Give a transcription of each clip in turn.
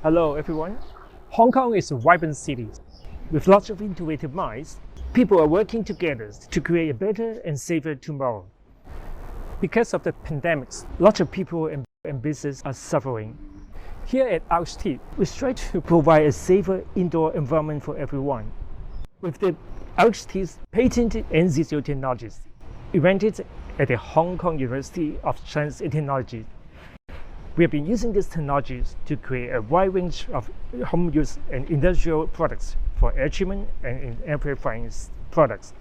Hello everyone. Hong Kong is a vibrant city. With lots of innovative minds, people are working together to create a better and safer tomorrow. Because of the pandemics, lots of people and businesses are suffering. Here at RHT, we strive to provide a safer indoor environment for everyone. With the RHT's patented NZO technologies, invented at the Hong Kong University of Science and Technology, we have been using these technologies to create a wide range of home use and industrial products for air treatment and amplifying products.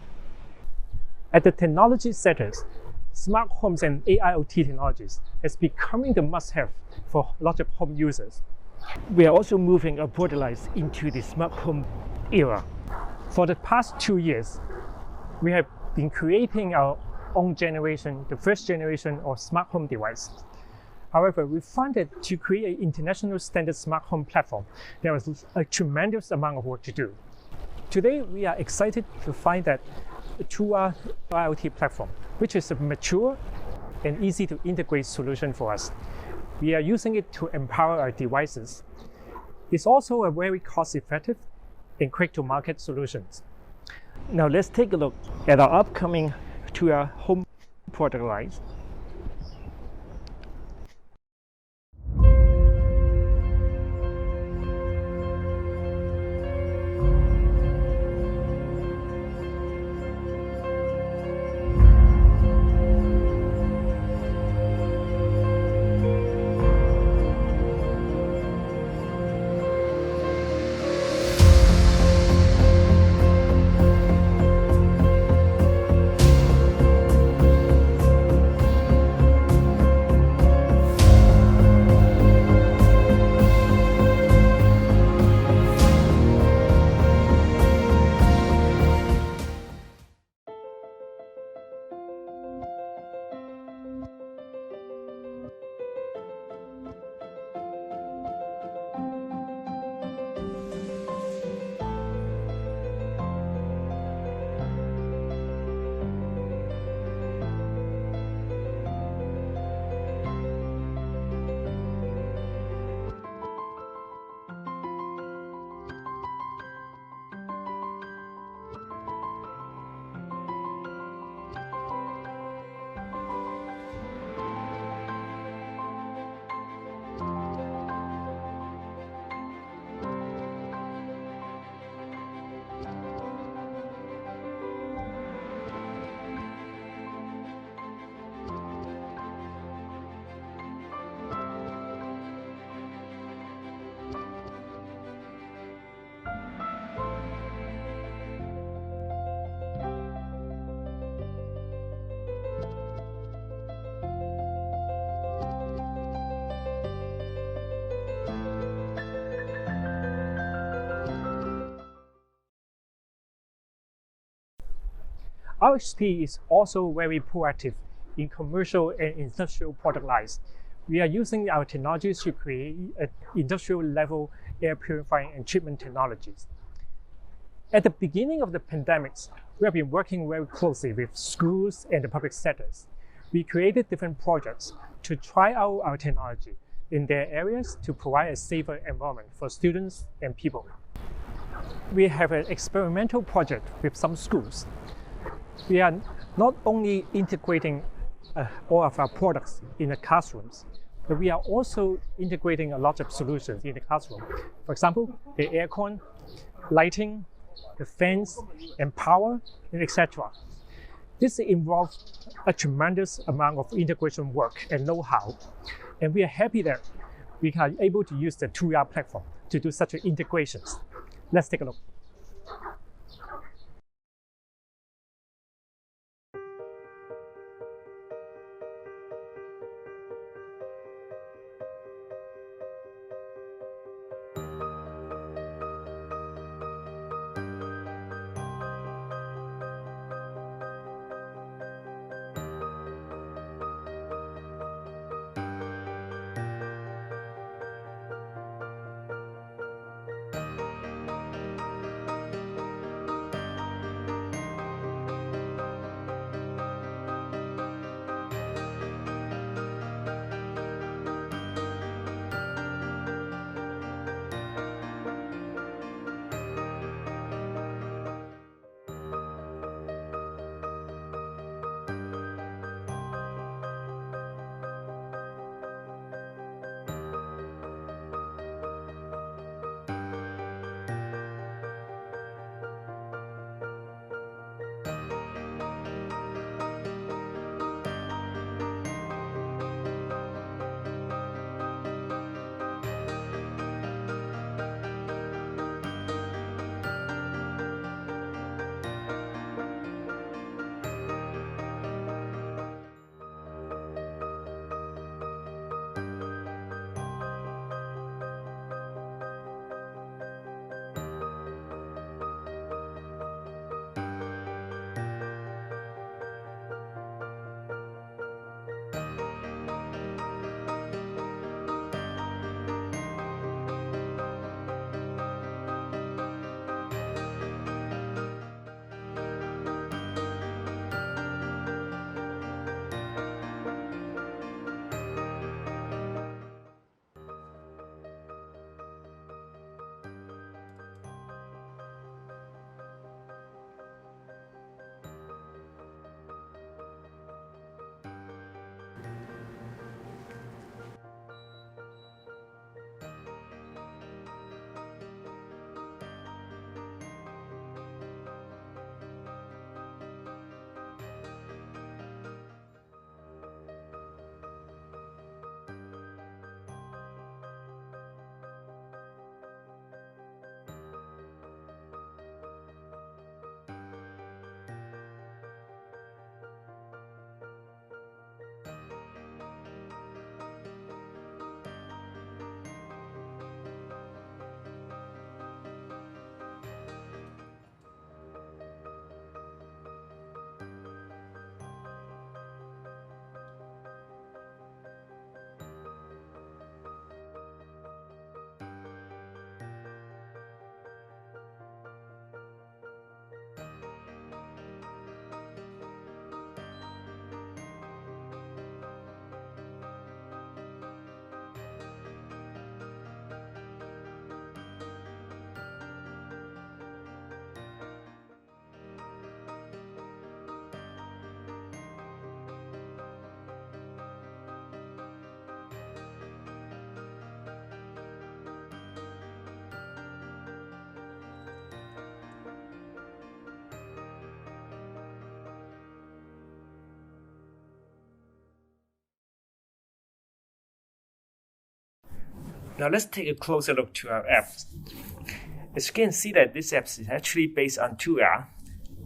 At the technology sectors, smart homes and IoT technologies is becoming the must-have for lots of home users. We are also moving our product lines into the smart home era. For the past 2 years, we have been creating our own generation, the first generation of smart home device. However, we found that to create an international standard smart home platform, there was a tremendous amount of work to do. Today, we are excited to find that the Tuya IoT platform, which is a mature and easy to integrate solution for us. We are using it to empower our devices. It's also a very cost-effective and quick-to-market solutions. Now let's take a look at our upcoming Tuya home product lines. RHT is also very proactive in commercial and industrial product lines. We are using our technologies to create industrial level air purifying and treatment technologies. At the beginning of the pandemics, we have been working very closely with schools and the public sectors. We created different projects to try out our technology in their areas to provide a safer environment for students and people. We have an experimental project with some schools. We are not only integrating all of our products in the classrooms, but we are also integrating a lot of solutions in the classroom. For example, the aircon, lighting, the fans, and power, and etc. This involves a tremendous amount of integration work and know-how, and we are happy that we are able to use the Tuya platform to do such integrations. Let's take a look. Now let's take a closer look to our app. As you can see that this app is actually based on Tuya.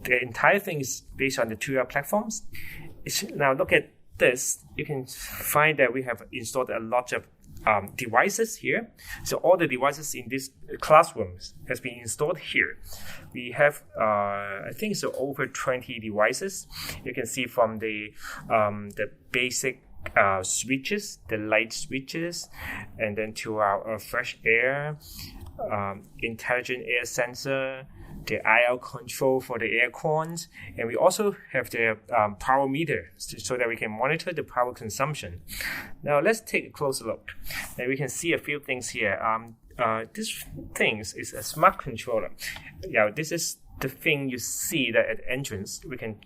The entire thing is based on the Tuya platforms. Now look at this. You can find that we have installed a lot of devices here. So all the devices in this classroom has been installed here. We have, I think so over 20 devices. You can see from the basic switches, the light switches, and then to our fresh air, intelligent air sensor, the IR control for the air cons, and we also have the power meter so that we can monitor the power consumption. Now let's take a closer look. Now we can see a few things here. This thing is a smart controller. Yeah, this is the thing you see that at the entrance. We can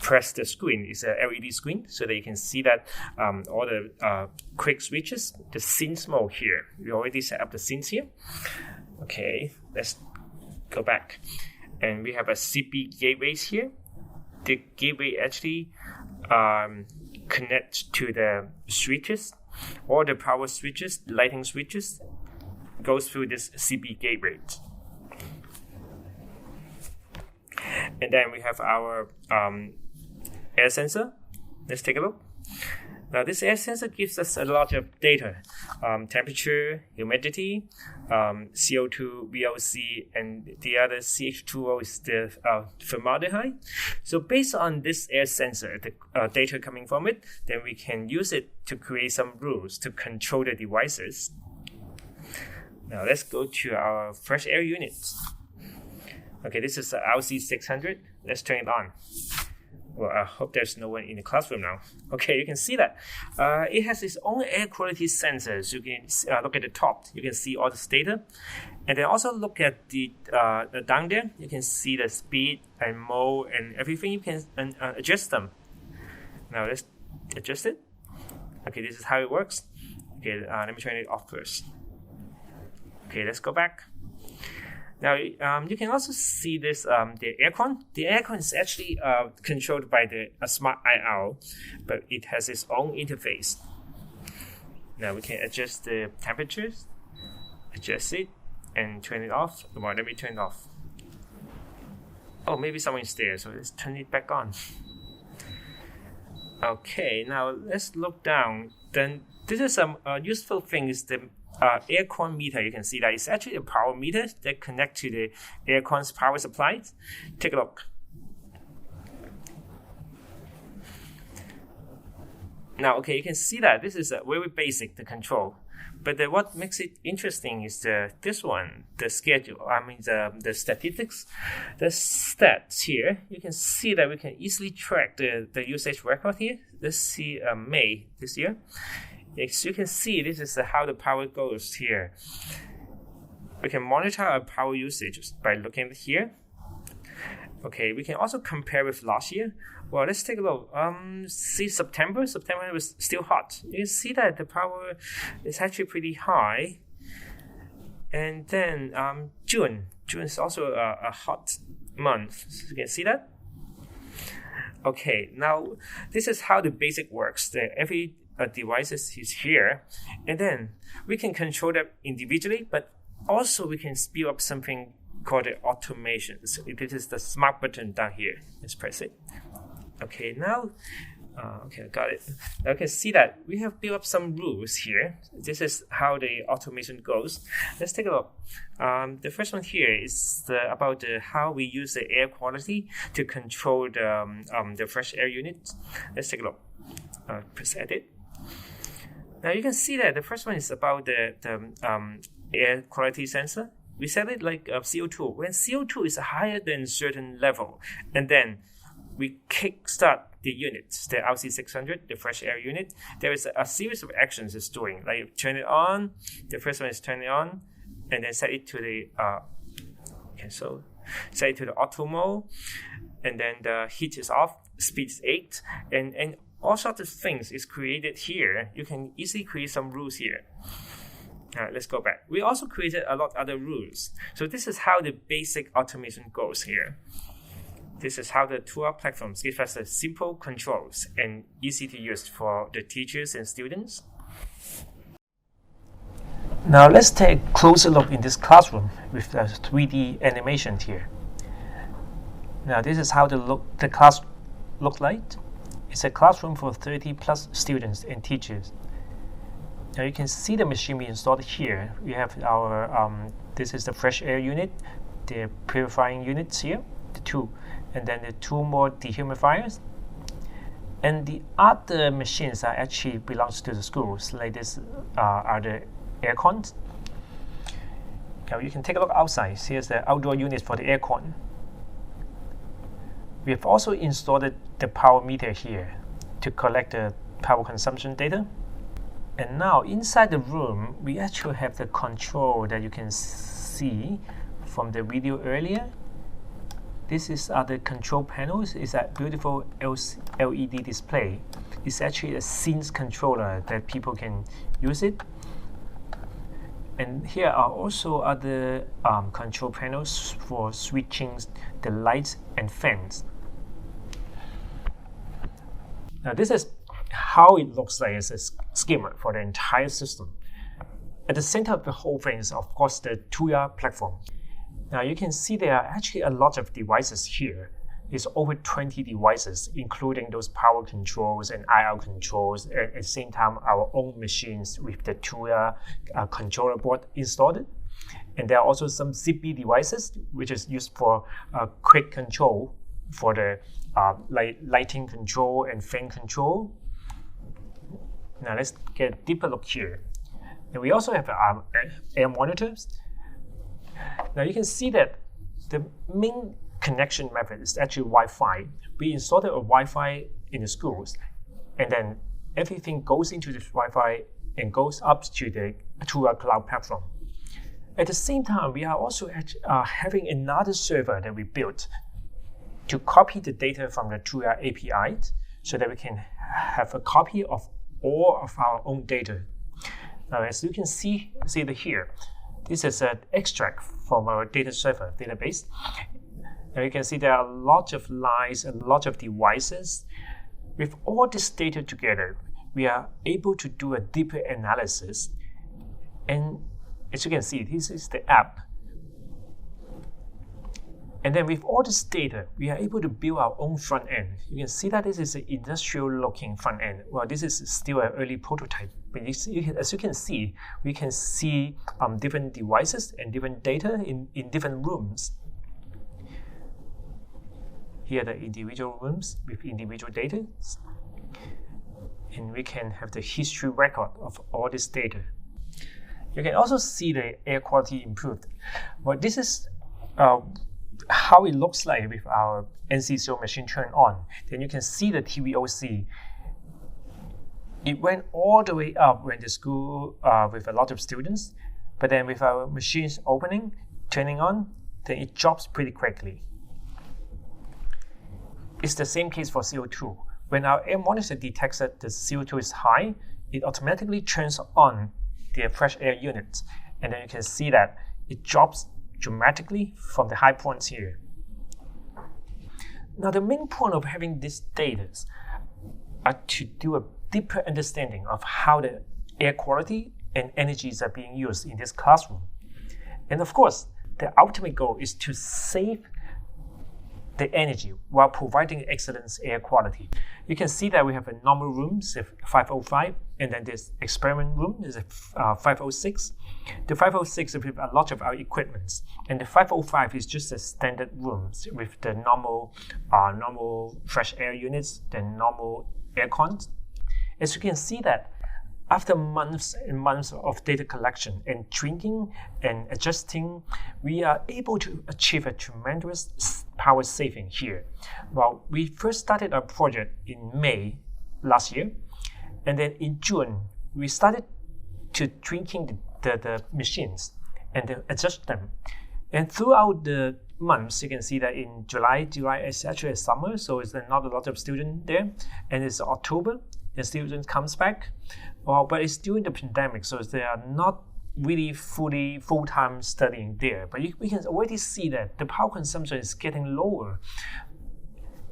press the screen. It's a LED screen so that you can see that all the quick switches, the scenes mode here. We already set up the scenes here. Okay, let's go back. And we have a CP gateways here. The gateway actually connects to the switches. All the power switches, lighting switches, goes through this CP gateway. And then we have our air sensor. Let's take a look. Now this air sensor gives us a lot of data. Temperature, humidity, CO2, VOC, and the other CH2O is the formaldehyde. So based on this air sensor, the data coming from it, then we can use it to create some rules to control the devices. Now let's go to our fresh air unit. Okay, this is the LC600. Let's turn it on. Well, I hope there's no one in the classroom now. Okay, you can see that. It has its own air quality sensors. You can look at the top. You can see all this data. And then also look at the down there. You can see the speed and mode and everything. You can adjust them. Now let's adjust it. Okay, this is how it works. Okay, let me turn it off first. Okay, let's go back. Now, you can also see this, the aircon. The aircon is actually controlled by the smart IR, but it has its own interface. Now, we can adjust the temperatures, adjust it, and turn it off. Well, let me turn it off. Oh, maybe someone's there, so let's turn it back on. Okay, now let's look down. Then this is some useful things. The aircon meter, you can see that it's actually a power meter that connects to the aircon's power supply. Take a look. Now, okay, you can see that this is very basic, the control. But what makes it interesting is this one, the schedule. I mean, the statistics, the stats here. You can see that we can easily track the usage record here. Let's see May this year. As you can see, this is how the power goes here. We can monitor our power usage by looking at here. Okay, we can also compare with last year. Well, let's take a look. See September. September was still hot. You can see that the power is actually pretty high. And then June. June is also a hot month. So you can see that. Okay, now this is how the basic works. Every device is here, and then we can control them individually, but also we can speed up something called the automation. So this is the smart button down here. Let's press it. Okay, now, okay, I got it. Now you can see that we have built up some rules here. This is how the automation goes. Let's take a look. The first one here is about how we use the air quality to control the fresh air unit. Let's take a look. Press edit. Now you can see that the first one is about the air quality sensor. We set it like CO2. When CO2 is higher than a certain level, and then we kickstart the unit, the LC600, the fresh air unit, there is a series of actions it's doing. Like turn it on, the first one is turn it on, and then set it to the set it to the auto mode, and then the heat is off, speed is 8, and all sorts of things is created here. You can easily create some rules here. All right, let's go back. We also created a lot of other rules. So this is how the basic automation goes here. This is how the Tuya platforms give us the simple controls and easy to use for the teachers and students. Now let's take a closer look in this classroom with the 3D animation here. Now this is how the class looks like. It's a classroom for 30 plus students and teachers. Now you can see the machine we installed here. We have our, this is the fresh air unit, the purifying units here, the two, and then the two more dehumidifiers. And the other machines are actually belongs to the schools, like this are the air cons. Now you can take a look outside. Here's the outdoor unit for the air con. We have also installed the power meter here to collect the power consumption data. And now inside the room, we actually have the control that you can see from the video earlier. This is the control panels. It's a beautiful LED display. It's actually a scenes controller that people can use it. And here are also other control panels for switching the lights and fans. Now this is how it looks like as a schema for the entire system. At the center of the whole thing is of course the Tuya platform. Now you can see there are actually a lot of devices here. It's over 20 devices, including those power controls and IR controls. At the same time, our own machines with the Tuya controller board installed. And there are also some ZigBee devices, which is used for quick control for the lighting control and fan control. Now let's get a deeper look here. And we also have air monitors. Now you can see that the main connection method is actually Wi-Fi. We installed a Wi-Fi in the schools, and then everything goes into this Wi-Fi and goes up to the Tuya cloud platform. At the same time, we are also having another server that we built to copy the data from the Tuya API so that we can have a copy of all of our own data. Now, as you can see here, this is an extract from our data server database. Now you can see there are a lot of lines and a lot of devices. With all this data together, we are able to do a deeper analysis. And as you can see, this is the app. And then with all this data, we are able to build our own front end. You can see that this is an industrial looking front end. Well, this is still an early prototype. But as you can see, we can see different devices and different data in different rooms. Here are the individual rooms with individual data. And we can have the history record of all this data. You can also see the air quality improved. Well, this is how it looks like with our NC0 machine turned on. Then you can see the TVOC. It went all the way up when the school with a lot of students, but then with our machines turning on, then it drops pretty quickly. It's the same case for CO2. When our air monitor detects that the CO2 is high, it automatically turns on the fresh air units. And then you can see that it drops dramatically from the high points here. Now the main point of having these data are to do a deeper understanding of how the air quality and energies are being used in this classroom. And of course, the ultimate goal is to save the energy while providing excellent air quality. You can see that we have a normal room, 505, and then this experiment room is 506. The 506 is with a lot of our equipment, and the 505 is just a standard room with the normal fresh air units, the normal air cons. As you can see that after months and months of data collection and tweaking and adjusting, we are able to achieve a tremendous power saving here. Well, we first started our project in May last year, and then in June, we started to tweaking the machines and then adjust them. And throughout the months, you can see that in July is actually a summer, so it's not a lot of students there, and it's October, the students comes back. Well, but it's during the pandemic, so they are not really full-time studying there. But we can already see that the power consumption is getting lower.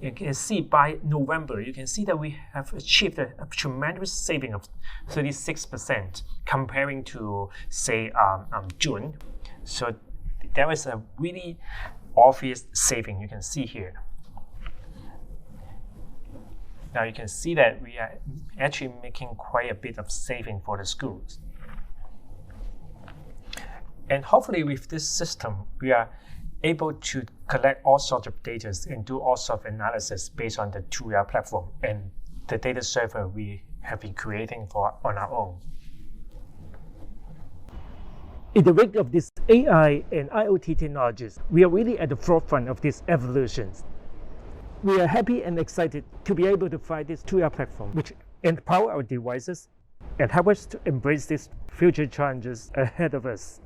You can see by November, you can see that we have achieved a tremendous saving of 36% comparing to, say, June. So there is a really obvious saving you can see here. Now you can see that we are actually making quite a bit of saving for the schools. And hopefully with this system, we are able to collect all sorts of data and do all sorts of analysis based on the Tuya platform and the data server we have been creating on our own. In the wake of these AI and IoT technologies, we are really at the forefront of these evolutions. We are happy and excited to be able to find this Tuya platform, which empower our devices and help us to embrace these future challenges ahead of us.